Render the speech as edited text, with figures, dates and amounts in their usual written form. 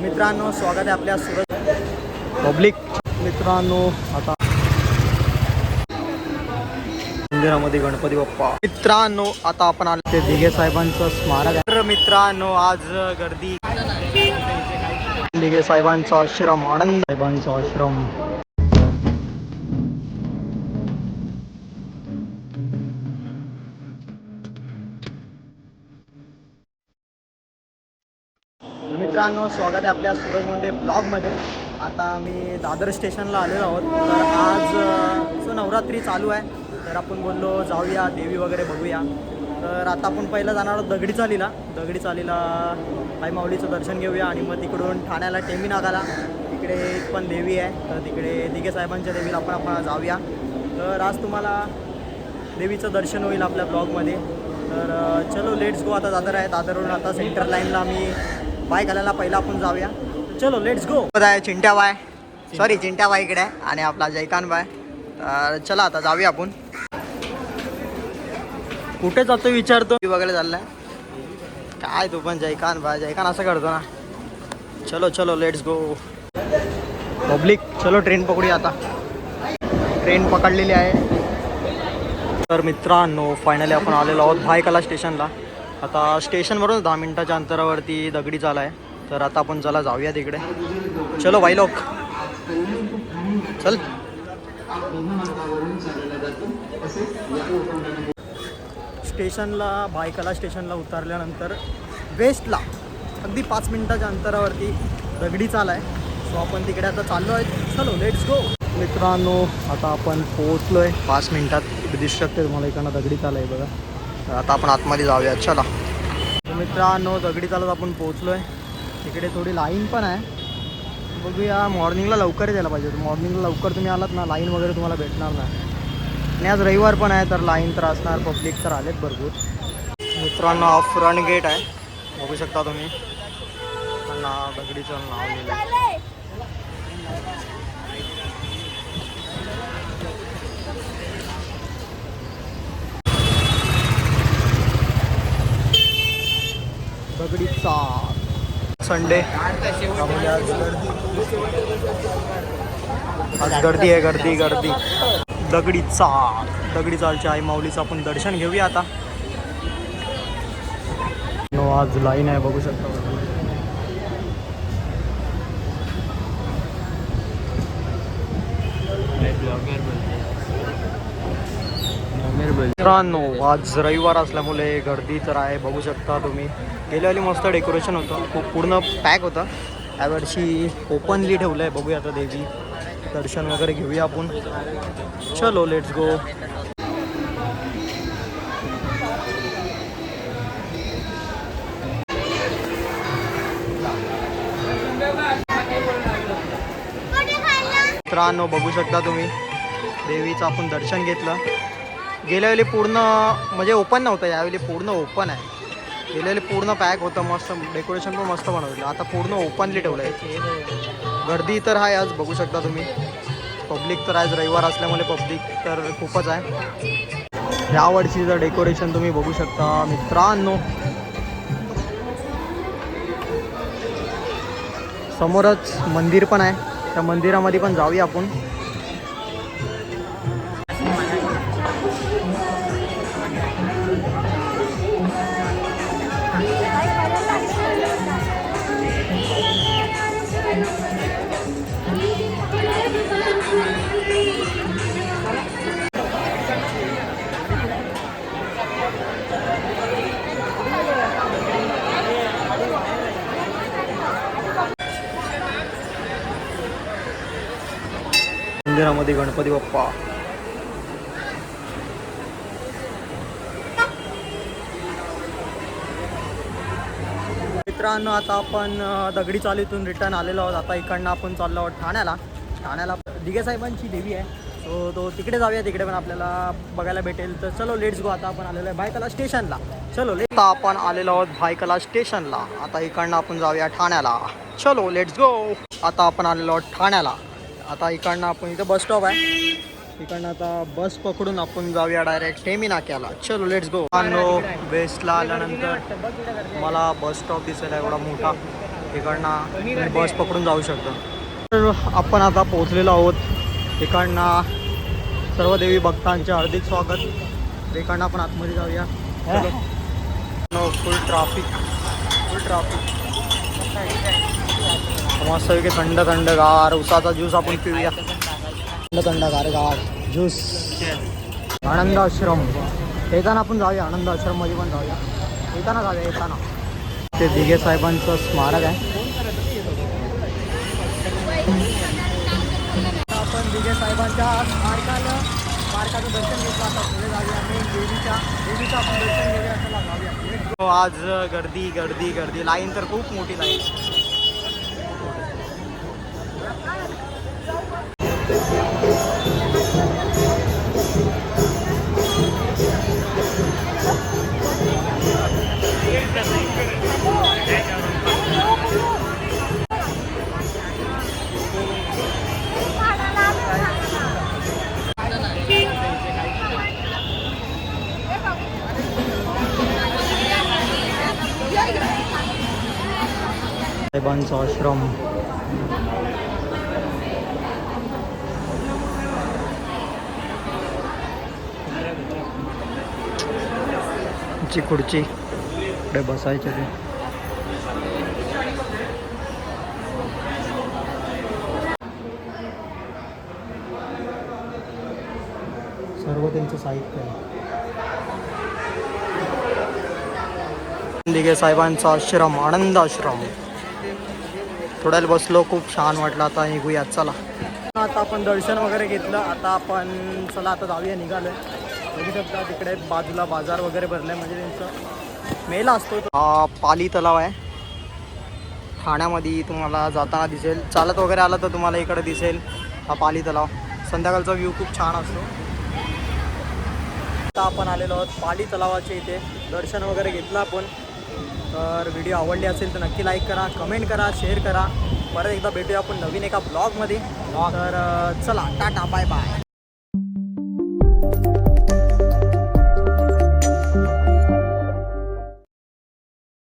मित्रांनो स्वागत आहे आपल्या सुरत पब्लिक मित्रांनो आता मंदिरामध्ये गणपती बाप्पा मित्रांनो आता आपण आलो ते दिघे साहेबांचं स्मारक आहे. मित्रांनो आज गर्दी दिघे साहेबांचा आश्रम आनंद साहेबांचा आश्रम मित्रांनो स्वागत आहे आपल्या सुरज मुंडे ब्लॉगमध्ये. आता मी दादर स्टेशनला आलेलो आहोत. तर आज नवरात्री चालू आहे तर आपण बोललो जाऊया देवी वगैरे बघूया. तर आता आपण पहिलं जाणार आहोत दगडी चालीला आई माऊलीचं दर्शन घेऊया आणि मग तिकडून ठाण्याला टेमी नागाला तिकडे एक पण देवी आहे तर तिकडे दिघे साहेबांच्या देवीला आपण जाऊया. तर आज तुम्हाला देवीचं दर्शन होईल आपल्या ब्लॉगमध्ये. तर चलो लेट्स गो. आता दादर आहे, दादरवरून आता सेंटर लाईनला मी बाय घालायला पहिला आपण जाऊया. चलो लेट्स गो. आहे चिंट्या बाय इकडे आहे आणि आपला जयकान बाय. तर चला आता जाऊया आपण. कुठे जातो विचारतो वगैरे चाललाय काय तू पण जयकान असं करतो ना. चलो लेट्स गो पब्लिक. चलो ट्रेन पकडूया आता. ट्रेन पकडलेली आहे. तर मित्रांनो फायनली आपण आलेलो आहोत भायखला स्टेशनला. आता स्टेशनवरून 10 मिनिटाच्या अंतरावरती दगडी चाल आहे. तर आता आपण चला जाऊया तिकडे. चलो भाई लोक चल. स्टेशनला भायखला स्टेशनला उतरल्यानंतर वेस्टला अगदी 5 मिनिटाच्या अंतरावरती दगडी चाल आहे. सो आपण तिकडे आता चाललो आहे. चलो लेट्स गो. मित्रांनो आता आपण पोहोचलो आहे 5 मिनिटात. दिसू शकते तुम्हाला इकडनं दगडी चाल आहे बघा. तर आता आपण आतमध्ये जाऊया. चला मित्रांनो दगडी चालत आपण पोहोचलो आहे. तिकडे थोडी लाईन पण आहे. बघूया मॉर्निंगला लवकर यायला पाहिजे. मॉर्निंगला लवकर तुम्ही आलात ना लाईन वगैरे तुम्हाला भेटणार नाही. आणि आज रविवार पण आहे तर लाईन तर असणार. पब्लिक तर आलेत भरपूर. मित्रांनो हा फ्रंट गेट आहे बघू शकता तुम्ही. दगडीचं नाव लिहिलं आहे. दगडीचा संडे आज गर्दी आहे. गर्दी दगडी चालच्या आई माऊलीचं आपण दर्शन घेऊया आता. आज लाईन आहे बघू शकता. मित्रांनो आज रविवार असल्यामुळे गर्दी तर आहे बघू शकता तुम्ही. गेल्यावेळी मस्त डेकोरेशन होतं, खूप पूर्ण पॅक होतं. यावर्षी ओपनली ठेवलं आहे. बघूया आता देवी दर्शन वगैरे घेऊया आपण. चलो लेट्स गो. मित्रांनो बघू शकता तुम्ही देवीचं आपण दर्शन घेतलं. गेल्यावेळी पूर्ण म्हणजे ओपन नव्हतं, यावेळी पूर्ण ओपन आहे. गेल्यावेळी पूर्ण पॅक होतं, मस्त डेकोरेशन पण मस्त बनवलं. आता पूर्ण ओपनली ठेवलं आहे. गर्दी तर आहे आज बघू शकता तुम्ही. पब्लिक तर आज रविवार असल्यामुळे पब्लिक तर खूपच आहे. यावर्षीचं डेकोरेशन तुम्ही बघू शकता मित्रांनो. समोरच मंदिर पण आहे, त्या मंदिरामध्ये पण जाऊया आपण. मंदिरामध्ये गणपती बाप्पा. मित्रांनो आता आपण दगडी चालीतून रिटर्न आलेलो आहोत. आता इकडनं आपण चाललो आहोत ठाण्याला दिघे साहेबांची देवी आहे. सो तो तिकडे जाऊया. तिकडे पण आपल्याला बघायला भेटेल. तर चलो लेट्स गो. आता आपण आलेलो आहे भायखला स्टेशनला. चलो आता आपण आलेलो आहोत भायखला स्टेशनला. आता इकडनं आपण जाऊया ठाण्याला. चलो लेट्स गो. आता आपण आलेलो आहोत ठाण्याला. आता इकडनं आपण इथं बस स्टॉप आहे. इकडनं आता बस पकडून आपण जाऊया डायरेक्ट टेमी नाक्याला. चलो लेट्स गो. वेस्टला आल्यानंतर मला बस स्टॉप दिसेल एवढा मोठा. इकडनं बस पकडून जाऊ शकतो. तर आपण आता पोहोचलेलो आहोत. इकडनं सर्व देवी भक्तांचे हार्दिक स्वागत. इकडनं आपण आतमध्ये जाऊया. फुल ट्रॅफिक मस्त की थंड गार उसाचा ज्यूस आपण पिऊया. थंड गार ज्यूस. आनंद आश्रम येताना आपण जाऊया. आनंद आश्रम मध्ये पण जाऊया. येताना ते दिघे साहेबांचं स्मारक आहे. आपण दिघे साहेबांच्या स्मारकाचं दर्शन घेतलं. आता पुढे जाऊया आणि देवीचं आपण दर्शन घेऊया. चला जाऊया. आज गर्दी लाईन तर खूप मोठी लाईन. साहेबांचा आश्रम. ची खुर्ची इकडे बसायचे ते. सर्व त्यांचं साहित्य आहे. दिघे साहेबांचा आश्रम आनंद आश्रम. थोड्याला बसलो, खूप छान वाटलं. आता निघूयात चला. आता आपण दर्शन वगैरे घेतलं. आता आपण आता जाऊया. निघालोय. बघू शकता तिकडे बाजूला बाजार वगैरे भरलाय. म्हणजे त्यांचा मेला असतो. हा पाली तलाव आहे. ठाण्यामध्ये तुम्हाला जाताना दिसेल. चालत वगैरे आला तर तुम्हाला इकडे दिसेल हा पाली तलाव. संध्याकाळचा व्ह्यू खूप छान असतो. आता आपण आलेलो आहोत पाली तलावाच्या इथे. दर्शन वगैरे घेतलं आपण. तर व्हिडिओ आवडली असेल तर नक्की लाईक करा, कमेंट करा, शेअर करा. परत एकदा भेटूया आपण नवीन एका ब्लॉगमध्ये. तर चला टाटा बाय बाय.